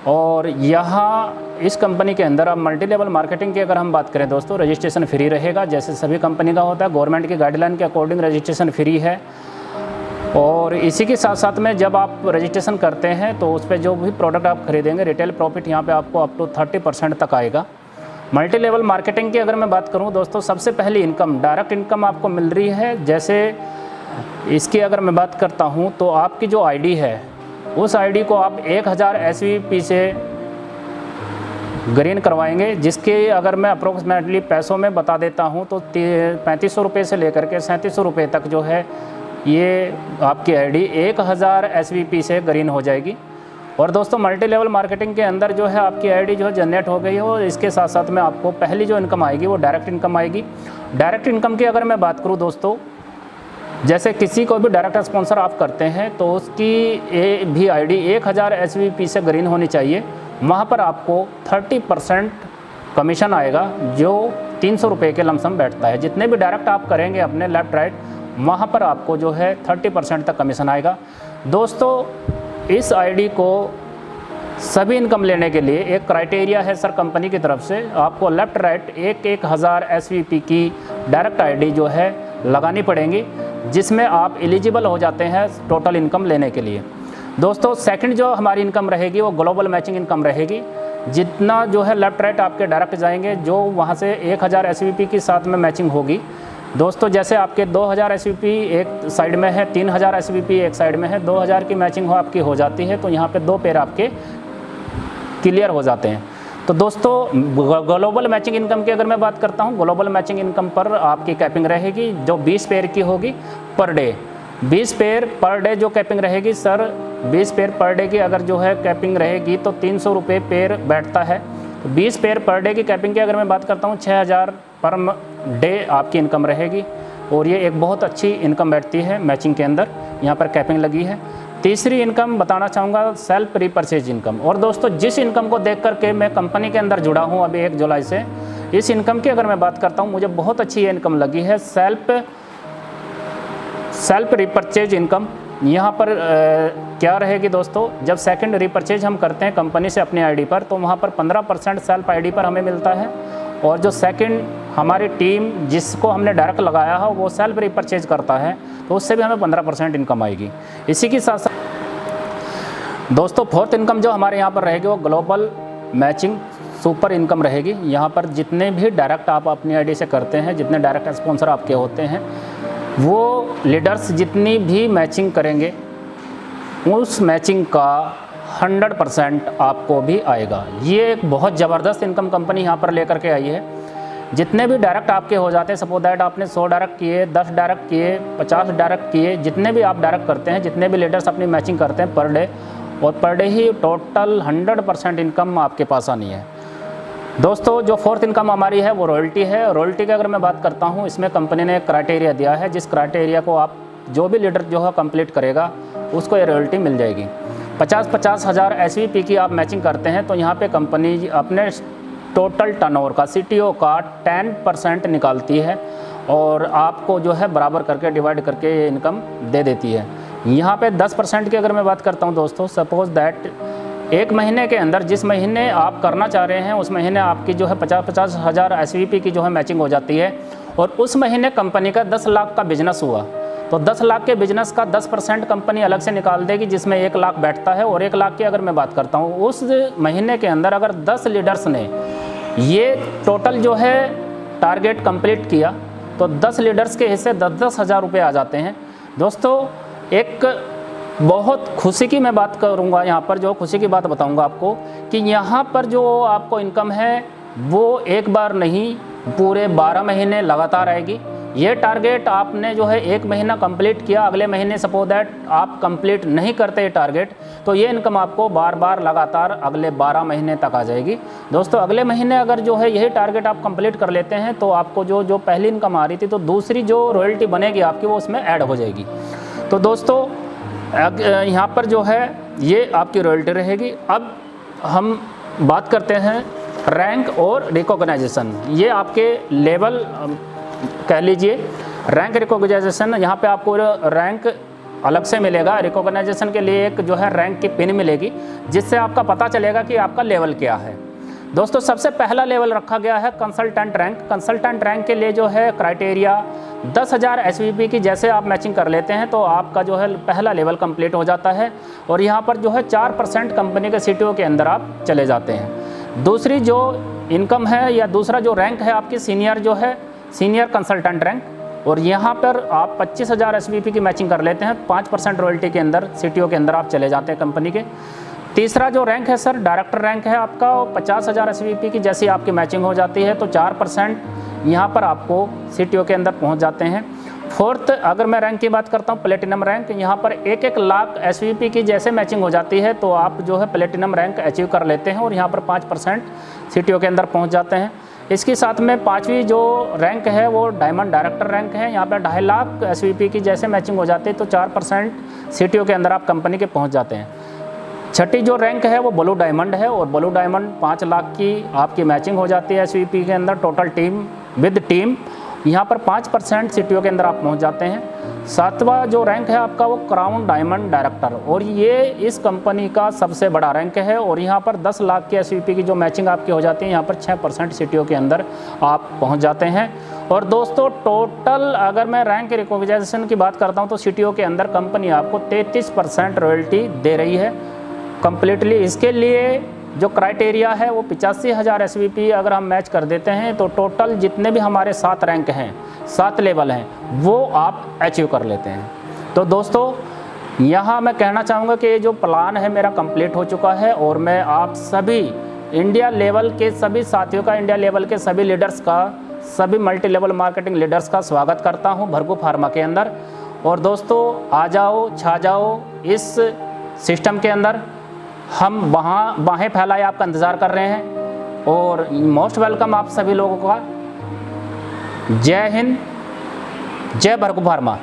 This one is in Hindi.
और यहाँ इस कंपनी के अंदर अब मल्टी लेवल मार्केटिंग की अगर हम बात करें दोस्तों, रजिस्ट्रेशन फ्री रहेगा, जैसे सभी कंपनी का होता है। गवर्नमेंट की गाइडलाइन के अकॉर्डिंग रजिस्ट्रेशन फ्री है। और इसी के साथ साथ में जब आप रजिस्ट्रेशन करते हैं तो उस पर जो भी प्रोडक्ट आप खरीदेंगे, रिटेल प्रॉफिट यहाँ पे आपको अप टू 30% तक आएगा। मल्टी लेवल मार्केटिंग की अगर मैं बात करूँ दोस्तों, सबसे पहली इनकम, डायरेक्ट इनकम आपको मिल रही है। जैसे इसकी अगर मैं बात करता हूँ तो आपकी जो आईडी है, उस आईडी को आप 1000 SVP से ग्रीन करवाएंगे, जिसके अगर मैं अप्रोक्सीमेटली पैसों में बता देता हूँ तो 3500 रुपये से लेकर के 3700 रुपये तक जो है ये आपकी आईडी 1000 SVP से ग्रीन हो जाएगी। और दोस्तों मल्टी लेवल मार्केटिंग के अंदर जो है आपकी आईडी जो है जनरेट हो गई हो, इसके साथ साथ में आपको पहली जो इनकम आएगी वो डायरेक्ट इनकम आएगी। डायरेक्ट इनकम की अगर मैं बात करूँ दोस्तों, जैसे किसी को भी डायरेक्ट स्पॉन्सर आप करते हैं तो उसकी भी आईडी 1000 SVP से ग्रीन होनी चाहिए। वहाँ पर आपको 30% कमीशन आएगा, जो 300 रुपये के लमसम बैठता है। जितने भी डायरेक्ट आप करेंगे अपने लेफ़्ट राइट, वहाँ पर आपको जो है 30% तक कमीशन आएगा। दोस्तों इस आईडी को सभी इनकम लेने के लिए एक क्राइटेरिया है सर कंपनी की तरफ से, आपको लेफ़्ट राइट 1000 SVP की डायरेक्ट आईडी जो है लगानी पड़ेंगी, जिसमें आप एलिजिबल हो जाते हैं टोटल इनकम लेने के लिए। दोस्तों सेकंड जो हमारी इनकम रहेगी वो ग्लोबल मैचिंग इनकम रहेगी। जितना जो है लेफ़्ट राइट आपके डायरेक्ट जाएंगे, जो वहाँ से 1000 SVP के साथ में मैचिंग होगी। दोस्तों जैसे आपके 2000 SVP एक साइड में है, 3000 SVP एक साइड में है, 2000 की मैचिंग आपकी हो जाती है, तो यहाँ पे 2 पेयर आपके क्लियर हो जाते हैं। तो दोस्तों ग्लोबल मैचिंग इनकम की अगर मैं बात करता हूँ, ग्लोबल मैचिंग इनकम पर आपकी कैपिंग रहेगी जो 20 पेयर की होगी per day. 20 pair per day जो कैपिंग रहेगी सर, 20 पेयर पर डे की अगर जो है कैपिंग रहेगी तो 300 रुपये पेयर बैठता है। तो 20 पेयर पर डे की कैपिंग की अगर मैं बात करता हूँ, 6000 पर डे आपकी इनकम रहेगी। और ये एक बहुत अच्छी इनकम बैठती है मैचिंग के अंदर, यहाँ पर कैपिंग लगी है। तीसरी इनकम बताना चाहूँगा सेल्फ रीपरचेज इनकम। और दोस्तों जिस इनकम को देख करके मैं कंपनी के अंदर जुड़ा हूँ अभी 1 जुलाई से, इस इनकम की अगर मैं बात करता हूँ, मुझे बहुत अच्छी ये इनकम लगी है, सेल्फ रीपरचेज इनकम। यहाँ पर क्या रहेगी दोस्तों, जब सेकंड रीपरचेज हम करते हैं कंपनी से अपनी आईडी पर, तो वहाँ पर 15% सेल्फ आईडी पर हमें मिलता है। और जो सेकंड हमारी टीम जिसको हमने डायरेक्ट लगाया है वो सेल्फ रीपरचेज करता है, तो उससे भी हमें 15% इनकम आएगी। इसी के साथ साथ दोस्तों फोर्थ इनकम जो हमारे यहाँ पर रहेगी वो ग्लोबल मैचिंग सुपर इनकम रहेगी। यहाँ पर जितने भी डायरेक्ट आप अपनी आईडी से करते हैं, जितने डायरेक्ट स्पॉन्सर आपके होते हैं, वो लीडर्स जितनी भी मैचिंग करेंगे उस मैचिंग का 100% आपको भी आएगा। ये एक बहुत ज़बरदस्त इनकम कंपनी यहाँ पर लेकर के आई है। जितने भी डायरेक्ट आपके हो जाते हैं, सपोज दैट आपने 100 डायरेक्ट किए, 10 डायरेक्ट किए, 50 डायरेक्ट किए, जितने भी आप डायरेक्ट करते हैं, जितने भी लीडर्स अपनी मैचिंग करते हैं पर डे, और पर डे ही टोटल 100% इनकम आपके पास आनी है। दोस्तों जो फोर्थ इनकम हमारी है वो रॉयल्टी है। रॉयल्टी की अगर मैं बात करता हूँ, इसमें कंपनी ने एक क्राइटेरिया दिया है, जिस क्राइटेरिया को आप जो भी लीडर जो है कंप्लीट करेगा उसको ये रॉयल्टी मिल जाएगी। 50-50 हज़ार SVP की आप मैचिंग करते हैं तो यहाँ पे कंपनी अपने टोटल टर्नओवर का CTO का 10% निकालती है और आपको जो है बराबर करके डिवाइड करके ये इनकम दे देती है। यहाँ पे 10% की अगर मैं बात करता हूँ दोस्तों, सपोज दैट एक महीने के अंदर जिस महीने आप करना चाह रहे हैं उस महीने आपकी जो है 50-50 हज़ार SVP की जो है मैचिंग हो जाती है। और उस महीने कंपनी का 10 लाख का बिजनेस हुआ तो 10 लाख के बिजनेस का 10% कंपनी अलग से निकाल देगी, जिसमें 1 लाख बैठता है। और 1 लाख की अगर मैं बात करता हूँ, उस महीने के अंदर अगर 10 लीडर्स ने ये टोटल जो है टारगेट कंप्लीट किया तो 10 लीडर्स के हिस्से 10-10 हज़ार रुपये आ जाते हैं। दोस्तों एक बहुत खुशी की मैं बात करूंगा, यहाँ पर जो खुशी की बात बताऊंगा आपको कि यहाँ पर जो आपको इनकम है वो एक बार नहीं पूरे 12 महीने लगातार आएगी। ये टारगेट आपने जो है 1 महीना कंप्लीट किया, अगले महीने सपोज दैट आप कंप्लीट नहीं करते ये टारगेट, तो ये इनकम आपको बार बार लगातार अगले 12 महीने तक आ जाएगी। दोस्तों अगले महीने अगर जो है यही टारगेट आप कंप्लीट कर लेते हैं तो आपको जो पहली इनकम आ रही थी तो दूसरी जो रॉयल्टी बनेगी आपकी वो उसमें ऐड हो जाएगी। तो दोस्तों यहाँ पर जो है ये आपकी रॉयल्टी रहेगी। अब हम बात करते हैं रैंक और रिकॉग्नाइजेशन। ये आपके लेवल कह लीजिए रैंक रिकॉग्नाइजेशन, यहाँ पे आपको रैंक अलग से मिलेगा। रिकॉग्नाइजेशन के लिए एक जो है रैंक की पिन मिलेगी, जिससे आपका पता चलेगा कि आपका लेवल क्या है। दोस्तों सबसे पहला लेवल रखा गया है कंसल्टेंट रैंक। कंसल्टेंट रैंक के लिए जो है क्राइटेरिया 10,000 SVP की जैसे आप मैचिंग कर लेते हैं तो आपका जो है पहला लेवल कंप्लीट हो जाता है और यहाँ पर जो है 4% कंपनी के CTO के अंदर आप चले जाते हैं। दूसरी जो इनकम है या दूसरा जो रैंक है आपकी सीनियर जो है सीनियर कंसल्टेंट रैंक, और यहाँ पर आप 25,000 SVP की मैचिंग कर लेते हैं, 5% रॉयल्टी के अंदर CTO के अंदर आप चले जाते हैं कंपनी के। तीसरा जो रैंक है सर डायरेक्टर रैंक है आपका, 50,000 SVP की जैसी आपकी मैचिंग हो जाती है तो 4% यहाँ पर आपको CTO के अंदर पहुँच जाते हैं। फोर्थ अगर मैं रैंक की बात करता हूँ प्लेटिनम रैंक, यहाँ पर 1-1 लाख SVP की जैसे मैचिंग हो जाती है तो आप जो है प्लेटिनम रैंक अचीव कर लेते हैं और यहाँ पर 5% CTO के अंदर पहुँच जाते हैं। इसके साथ में पांचवी जो रैंक है वो डायमंड डायरेक्टर रैंक है, यहाँ पर 2.5 लाख SVP की जैसे मैचिंग हो जाती है तो 4% CTO के अंदर आप कंपनी के पहुँच जाते हैं। छठी जो रैंक है वो ब्लू डायमंड है और ब्लू डायमंड 5 लाख की आपकी मैचिंग हो जाती है SVP के अंदर टोटल टीम विद टीम, यहाँ पर 5% CTO के अंदर आप पहुँच जाते हैं। सातवां जो रैंक है आपका वो क्राउन डायमंड डायरेक्टर, और ये इस कंपनी का सबसे बड़ा रैंक है और यहाँ पर 10 लाख की SVP की जो मैचिंग आपकी हो जाती है यहाँ पर 6% CTO के अंदर आप पहुँच जाते हैं। और दोस्तों टोटल अगर मैं रैंक रिकॉग्निशन की बात करता हूँ तो CTO के अंदर कंपनी आपको 33% रॉयल्टी दे रही है कम्प्लीटली। इसके लिए जो क्राइटेरिया है वो 85,000 SVP अगर हम मैच कर देते हैं तो टोटल जितने भी हमारे 7 रैंक हैं 7 लेवल हैं वो आप अचीव कर लेते हैं। तो दोस्तों यहाँ मैं कहना चाहूँगा कि जो प्लान है मेरा कंप्लीट हो चुका है और मैं आप सभी इंडिया लेवल के सभी साथियों का, इंडिया लेवल के सभी लीडर्स का, सभी मल्टी लेवल मार्केटिंग लीडर्स का स्वागत करता हूँ भरगू फार्मा के अंदर। और दोस्तों आ जाओ, छा जाओ इस सिस्टम के अंदर, हम वहाँ बाहें फैलाए आपका इंतज़ार कर रहे हैं और मोस्ट वेलकम आप सभी लोगों का। जय हिंद, जय भरगू फार्मा।